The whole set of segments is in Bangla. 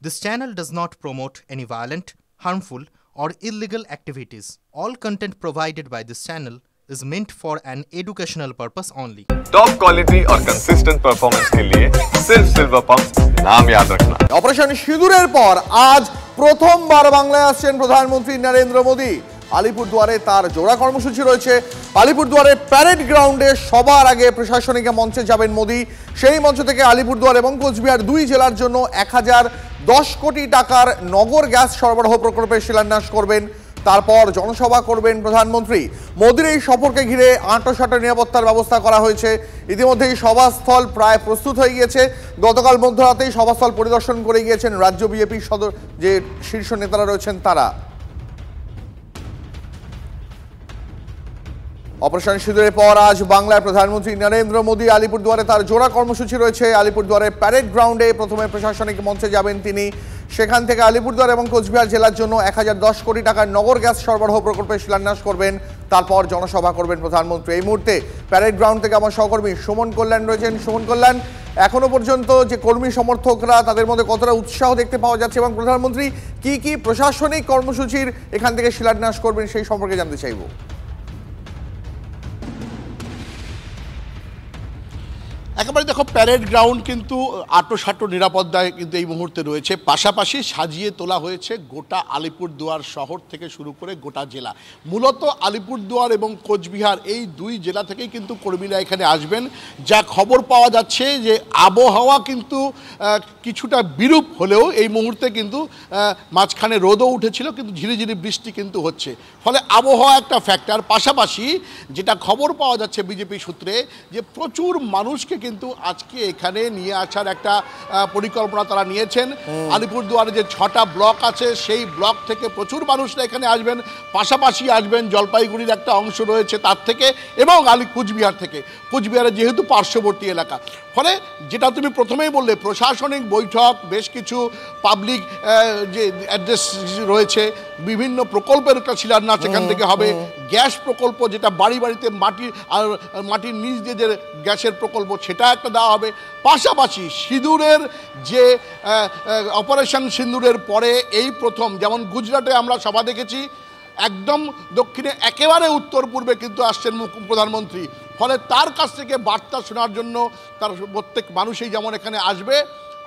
This channel does not promote any violent, harmful, or illegal activities. All content provided by this channel is meant for an educational purpose only. Top quality और कंसिस्टेंट परफॉर्मेंस के लिए सिर्फ सिल्वर पंप नाम याद रखना। অপারেশন সিঁদুরের পর আজ প্রথমবার বাংলায় আসছেন প্রধানমন্ত্রী নরেন্দ্র মোদী। আলিপুরদুয়ারে তার জোড়া কর্মসূচি রয়েছে। আলিপুরদুয়ারের প্যারেড গ্রাউন্ডে সবার আগে প্রশাসনিক মঞ্চে যাবেন মোদী। সেই মঞ্চ থেকে আলিপুরদুয়ার এবং কোচবিহার দুই জেলার জন্য 1010 কোটি টাকার নগর গ্যাস সরবরাহ প্রকল্পের শিলান্যাস করবেন। তারপর জনসভা করবেন প্রধানমন্ত্রী। মোদীর এই সফরকে ঘিরে আঁটোসাঁটো নিরাপত্তার ব্যবস্থা করা হয়েছে। ইতিমধ্যেই সভাস্থল প্রায় প্রস্তুত হয়ে গিয়েছে। গতকাল মধ্যরাতেই সভাস্থল পরিদর্শন করে গিয়েছেন রাজ্য বিজেপির যে শীর্ষ নেতারা রয়েছেন তারা। অপারেশন সিঁদুরের পর আজ বাংলায় প্রধানমন্ত্রী নরেন্দ্র মোদী। আলিপুরদুয়ারে তার জোড়া কর্মসূচি রয়েছে। আলিপুরদুয়ারের প্যারেড গ্রাউন্ডে প্রথমে প্রশাসনিক মঞ্চে যাবেন তিনি। সেখান থেকে আলিপুরদুয়ার এবং কোচবিহার জেলার জন্য 1010 কোটি টাকার নগর গ্যাস সরবরাহ প্রকল্পের শিলান্যাস করবেন। তারপর জনসভা করবেন প্রধানমন্ত্রী। এই মুহূর্তে প্যারেড গ্রাউন্ড থেকে আমার সহকর্মী সুমন কল্যাণ রয়েছেন। সুমন কল্যাণ, এখনো পর্যন্ত যে কর্মী সমর্থকরা তাদের মধ্যে কতটা উৎসাহ দেখতে পাওয়া যাচ্ছে এবং প্রধানমন্ত্রী কি কি প্রশাসনিক কর্মসূচির এখান থেকে শিলান্যাস করবেন সেই সম্পর্কে জানতে চাইব। একেবারে দেখো, প্যারেড গ্রাউন্ড কিন্তু আঁটোসাঁটো নিরাপত্তায় কিন্তু এই মুহূর্তে রয়েছে। পাশাপাশি সাজিয়ে তোলা হয়েছে গোটা আলিপুরদুয়ার শহর থেকে শুরু করে গোটা জেলা। মূলত আলিপুরদুয়ার এবং কোচবিহার এই দুই জেলা থেকেই কিন্তু কর্মীরা এখানে আসবেন। যা খবর পাওয়া যাচ্ছে যে আবহাওয়া কিন্তু কিছুটা বিরূপ হলেও এই মুহূর্তে কিন্তু মাঝখানে রোদও উঠেছিল, কিন্তু ঝিরিঝিরি বৃষ্টি কিন্তু হচ্ছে, ফলে আবহাওয়া একটা ফ্যাক্টর। পাশাপাশি যেটা খবর পাওয়া যাচ্ছে বিজেপি সূত্রে যে প্রচুর মানুষকে কিন্তু আজকে এখানে নিয়ে আসার একটা পরিকল্পনা তারা নিয়েছেন। আলিপুরদুয়ারে যে 6টা ব্লক আছে সেই ব্লক থেকে প্রচুর মানুষরা এখানে আসবেন। পাশাপাশি আসবেন জলপাইগুড়ির একটা অংশ রয়েছে তার থেকে এবং কুচবিহার থেকে। কুচবিহারে যেহেতু পার্শ্ববর্তী এলাকা, ফলে যেটা তুমি প্রথমেই বললে প্রশাসনিক বৈঠক, বেশ কিছু পাবলিক যে অ্যাড্রেস রয়েছে, বিভিন্ন প্রকল্পের একটা শিলান্যাস এখান থেকে হবে। গ্যাস প্রকল্প যেটা বাড়ি বাড়িতে মাটির নিচ দিয়ে যে গ্যাসের প্রকল্প সেটা একটা দেওয়া হবে। পাশাপাশি সিঁদুরের যে অপারেশন সিঁদুরের পরে এই প্রথম, যেমন গুজরাটে আমরা সভা দেখেছি, একদম দক্ষিণে একেবারে উত্তর পূর্বে কিন্তু আসছেন প্রধানমন্ত্রী। ফলে তার কাছ থেকে বার্তা শোনার জন্য তার প্রত্যেক মানুষই যেমন এখানে আসবে।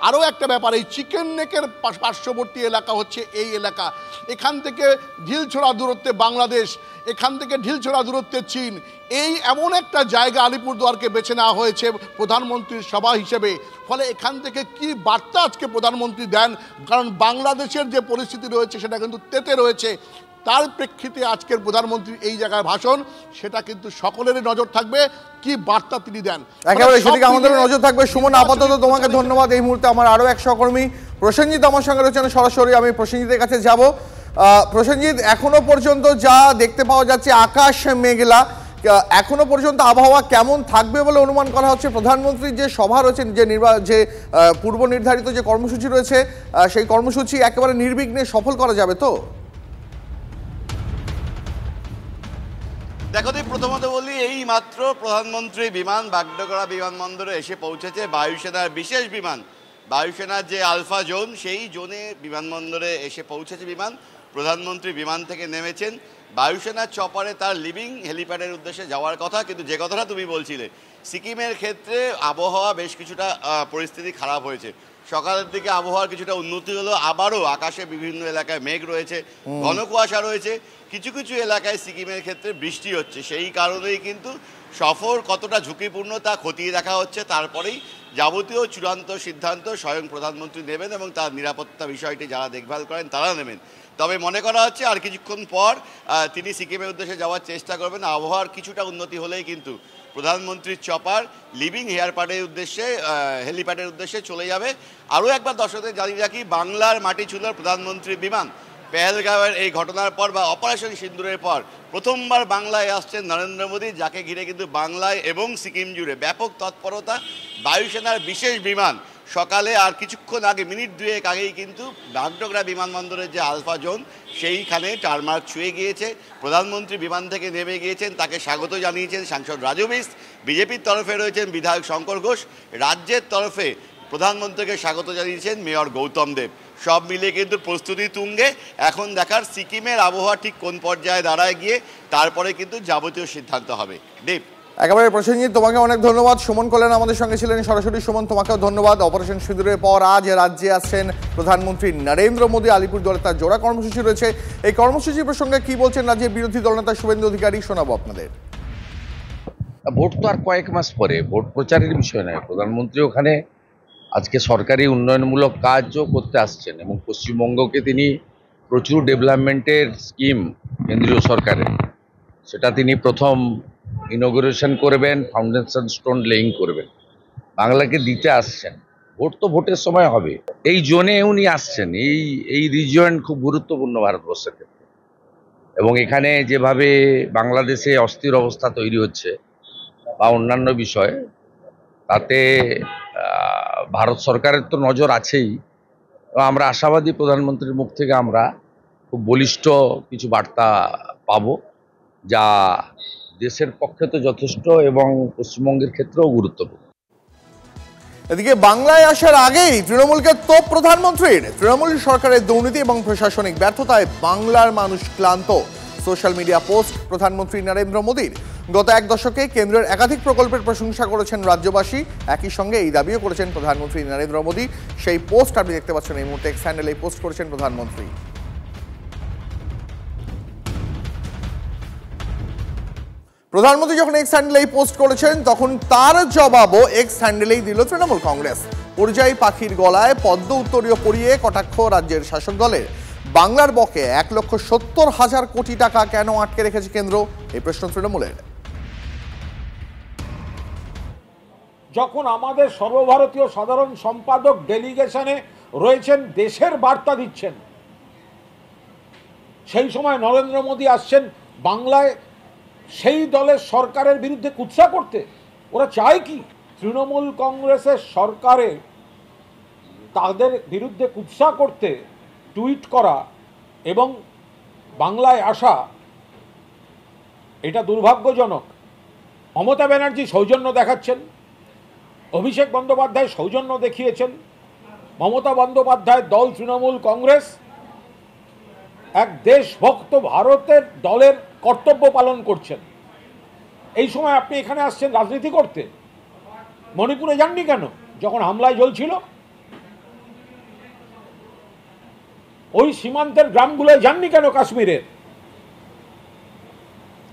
আরও একটা ব্যাপার, এই চিকেন নেকের পার্শ্ববর্তী এলাকা হচ্ছে এই এলাকা। এখান থেকে ঢিলছোড়া দূরত্বে বাংলাদেশ, এখান থেকে ঢিলছোড়া দূরত্বে চীন। এই এমন একটা জায়গা আলিপুরদুয়ারকে বেছে নেওয়া হয়েছে প্রধানমন্ত্রীর সভা হিসেবে। ফলে এখান থেকে কি বার্তা আজকে প্রধানমন্ত্রী দেন, কারণ বাংলাদেশের যে পরিস্থিতি রয়েছে সেটা কিন্তু তেতে রয়েছে। তার প্রেক্ষিতে আজকের প্রধানমন্ত্রীর এই জায়গায় ভাষণ, সেটা কিন্তু সকলেরই নজর থাকবে কি বার্তা তিনি দেন। একেবারে সেদিকে আমাদের নজর থাকবে। সুমন, আপাতত তোমাকে ধন্যবাদ। এই মুহূর্তে আমার আরও এক সহকর্মী প্রসেনজিৎ আমার সঙ্গে রয়েছেন সরাসরি। আমি প্রসেনজিতের কাছে যাব। প্রসেনজিৎ, এখনো পর্যন্ত যা দেখতে পাওয়া যাচ্ছে আকাশ মেঘলা, এখনো পর্যন্ত আবহাওয়া কেমন থাকবে বলে অনুমান করা হচ্ছে? প্রধানমন্ত্রীর যে সভা রয়েছে, যে পূর্ব নির্ধারিত যে কর্মসূচি রয়েছে, সেই কর্মসূচি একেবারে নির্বিঘ্নে সফল করা যাবে তো? দেখো, প্রথমত বলি, এই মাত্র প্রধানমন্ত্রী বিমান বাগডোগরা বিমানবন্দরে এসে পৌঁছেছে। বায়ুসেনার বিশেষ বিমান, বায়ুসেনার যে আলফা জোন, সেই জোনে বিমানবন্দরে এসে পৌঁছেছে বিমান। প্রধানমন্ত্রী বিমান থেকে নেমেছেন। বায়ুসেনার চপারে তার লিভিং হেলিপ্যাডের উদ্দেশ্যে যাওয়ার কথা। কিন্তু যে কথাটা তুমি বলছিলে, সিকিমের ক্ষেত্রে আবহাওয়া বেশ কিছুটা পরিস্থিতি খারাপ হয়েছে। সকালের দিকে আবহাওয়ার কিছুটা উন্নতি হলো, আবারও আকাশে বিভিন্ন এলাকায় মেঘ রয়েছে, ঘন কুয়াশা রয়েছে, কিছু কিছু এলাকায় সিকিমের ক্ষেত্রে বৃষ্টি হচ্ছে। সেই কারণেই কিন্তু সফর কতটা ঝুঁকিপূর্ণ তা খতিয়ে দেখা হচ্ছে। তারপরেই যাবতীয় চূড়ান্ত সিদ্ধান্ত স্বয়ং প্রধানমন্ত্রী নেবেন এবং তার নিরাপত্তা বিষয়টি যারা দেখভাল করেন তারা নেবেন। তবে মনে করা হচ্ছে আর কিছুক্ষণ পর তিনি সিকিমের উদ্দেশ্যে যাওয়ার চেষ্টা করবেন। আবহাওয়ার কিছুটা উন্নতি হলেই কিন্তু প্রধানমন্ত্রীর চপার লিভিং হেলিপ্যাডের উদ্দেশ্যে চলে যাবে। আরও একবার দর্শকদের জানিয়ে রাখি, বাংলার মাটি ছুঁল প্রধানমন্ত্রীর বিমান। পেহেলগাঁওয়ের এই ঘটনার পর বা অপারেশন সিঁদুরের পর প্রথমবার বাংলায় আসছেন নরেন্দ্র মোদী, যাকে ঘিরে কিন্তু বাংলায় এবং সিকিম জুড়ে ব্যাপক তৎপরতা। বায়ুসেনার বিশেষ বিমান সকালে আর কিছুক্ষণ আগে, মিনিট দুয়েক আগেই কিন্তু বাগডোগরা বিমানবন্দরের যে আলফা জোন সেইখানে টারমার্ক ছুঁয়ে গিয়েছে। প্রধানমন্ত্রী বিমান থেকে নেমে গিয়েছেন, তাকে স্বাগত জানিয়েছেন সাংসদ রাজু বিস্ট। বিজেপির তরফে রয়েছেন বিধায়ক শঙ্কর ঘোষ, রাজ্যের তরফে প্রধানমন্ত্রীকে স্বাগত জানিয়েছেন মেয়র গৌতম দেব। সব মিলিয়ে কিন্তু প্রস্তুতি তুঙ্গে। এখন দেখার সিকিমের আবহাওয়া ঠিক কোন পর্যায়ে দাঁড়ায় গিয়ে তারপরে কিন্তু যাবতীয় সিদ্ধান্ত হবে। দীপ, একেবারে প্রসেনজিৎ, তোমাকে অনেক ধন্যবাদ। সুমন কল্যাণ আমাদের সঙ্গে ছিলেন সরাসরি। সুমন, তোমাকেও ধন্যবাদ। অপারেশন সিঁদুরের পর আজ রাজ্যে আসছেন প্রধানমন্ত্রী নরেন্দ্র মোদী। আলিপুরদুয়ারে তার জোড়া কর্মসূচি রয়েছে। এই কর্মসূচি প্রসঙ্গে কি বলছেন রাজ্যের বিরোধী দলনেতা শুভেন্দু অধিকারী, শোনাবো আপনাদের। ভোট তো আর কয়েক মাস পরে, ভোট প্রচারের বিষয় নয়। প্রধানমন্ত্রী ওখানে আজকে সরকারি উন্নয়নমূলক কাজও করতে আসছেন এবং পশ্চিমবঙ্গকে তিনি প্রচুর ডেভেলপমেন্টের স্কিম কেন্দ্রীয় সরকারের, সেটা তিনি প্রথম ইনগুরেশন করবেন, ফাউন্ডেশন স্টোন লেইং করবেন, বাংলাকে দিতে আসছেন। ভোট তো ভোটের সময় হবে। এই জোনে উনি আসছেন, এই রিজিয়ন খুব গুরুত্বপূর্ণ ভারতবর্ষের ক্ষেত্রে। এবং এখানে যেভাবে বাংলাদেশে অস্থির অবস্থা তৈরি হচ্ছে বা অন্যান্য বিষয়, তাতে ভারত সরকারের তো নজর আছেই। আমরা আশাবাদী প্রধানমন্ত্রীর মুখ থেকে আমরা খুব বলিষ্ঠ কিছু বার্তা পাব, যা দেশের পক্ষে তো যথেষ্ট এবং পশ্চিমবঙ্গের ক্ষেত্রেও গুরুত্বপূর্ণ। এদিকে বাংলায় আসার আগেই তৃণমূলকে তোপ প্রধানমন্ত্রীর। তৃণমূল সরকারের দুর্নীতি এবং প্রশাসনিক ব্যর্থতায় বাংলার মানুষ ক্লান্ত। সোশ্যাল মিডিয়া পোস্ট প্রধানমন্ত্রী নরেন্দ্র মোদীর। গত এক দশকে কেন্দ্রের একাধিক প্রকল্পের প্রশংসা করেছেন রাজ্যবাসী। একই সঙ্গে এই দাবিও করেছেন প্রধানমন্ত্রী নরেন্দ্র মোদী। সেই পোস্ট আপনি দেখতে পাচ্ছেন এই মুহূর্তে এক্স হ্যান্ডেলে পোস্ট করেছেন প্রধানমন্ত্রী। প্রধানমন্ত্রী যখন এক্স হ্যান্ডেলেই পোস্ট করেছেন, তখন তার জবাবও এক্স হ্যান্ডেলেই দিল তৃণমূল কংগ্রেস। পরিযায়ী পাখির গলায় পদ্ম উত্তরীয় পরিয়ে কটাক্ষ রাজ্যের শাসক দলের। বাংলার বকে 1,70,000 কোটি টাকা কেন আটকে রেখেছে কেন্দ্র, এই প্রশ্ন তৃণমূলের। যখন আমাদের সর্বভারতীয় সাধারণ সম্পাদক ডেলিগেশনে রয়েছেন, দেশের বার্তা দিচ্ছেন, সেই সময় নরেন্দ্র মোদী আসছেন বাংলায় সেই দলের সরকারের বিরুদ্ধে কুৎসা করতে। ওরা চায় কি? তৃণমূল কংগ্রেসের সরকারে তাদের বিরুদ্ধে কুৎসা করতে টুইট করা এবং বাংলায় আসা, এটা দুর্ভাগ্যজনক। মমতা ব্যানার্জি সৌজন্য দেখাচ্ছেন, অভিষেক বন্দ্যোপাধ্যায় সৌজন্য দেখিয়েছেন, মমতা বন্দ্যোপাধ্যায়ের দল তৃণমূল কংগ্রেস এক দেশভক্ত ভারতের দলের কর্তব্য পালন করছেন। এই সময় আপনি এখানে আসছেন রাজনীতি করতে। মণিপুরে যাননি কেন যখন হামলায় জ্বলছিল? ওই সীমান্তের গ্রামগুলোয় যাননি কেন কাশ্মীরের,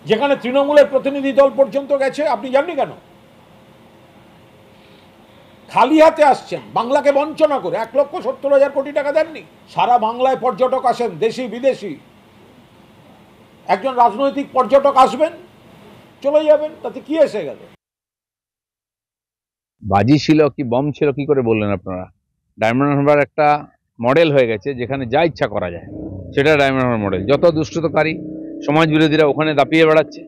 যেখানে তৃণমূলের প্রতিনিধি দল পর্যন্ত গেছে? আপনি যাননি কেন? খালি হাতে আসছেন বাংলাকে বঞ্চনা করে। 1,70,000 কোটি টাকা দেননি। সারা বাংলায় পর্যটক আসেন, দেশি বিদেশি। একজন রাজনৈতিক পর্যটক আসবেন, চলে যাবেন, তাতে কি এসে গেল? বাজি ছিল কি বম ছিল কি করে বললেন আপনারা? ডায়মন্ড হারবার একটা মডেল হয়ে গেছে, যেখানে যা ইচ্ছা করা যায়, সেটা ডায়মন্ড হারবার মডেল। যত দুষ্টতাকারী সমাজ বিরোধীরা ওখানে দাপিয়ে বেড়াচ্ছে।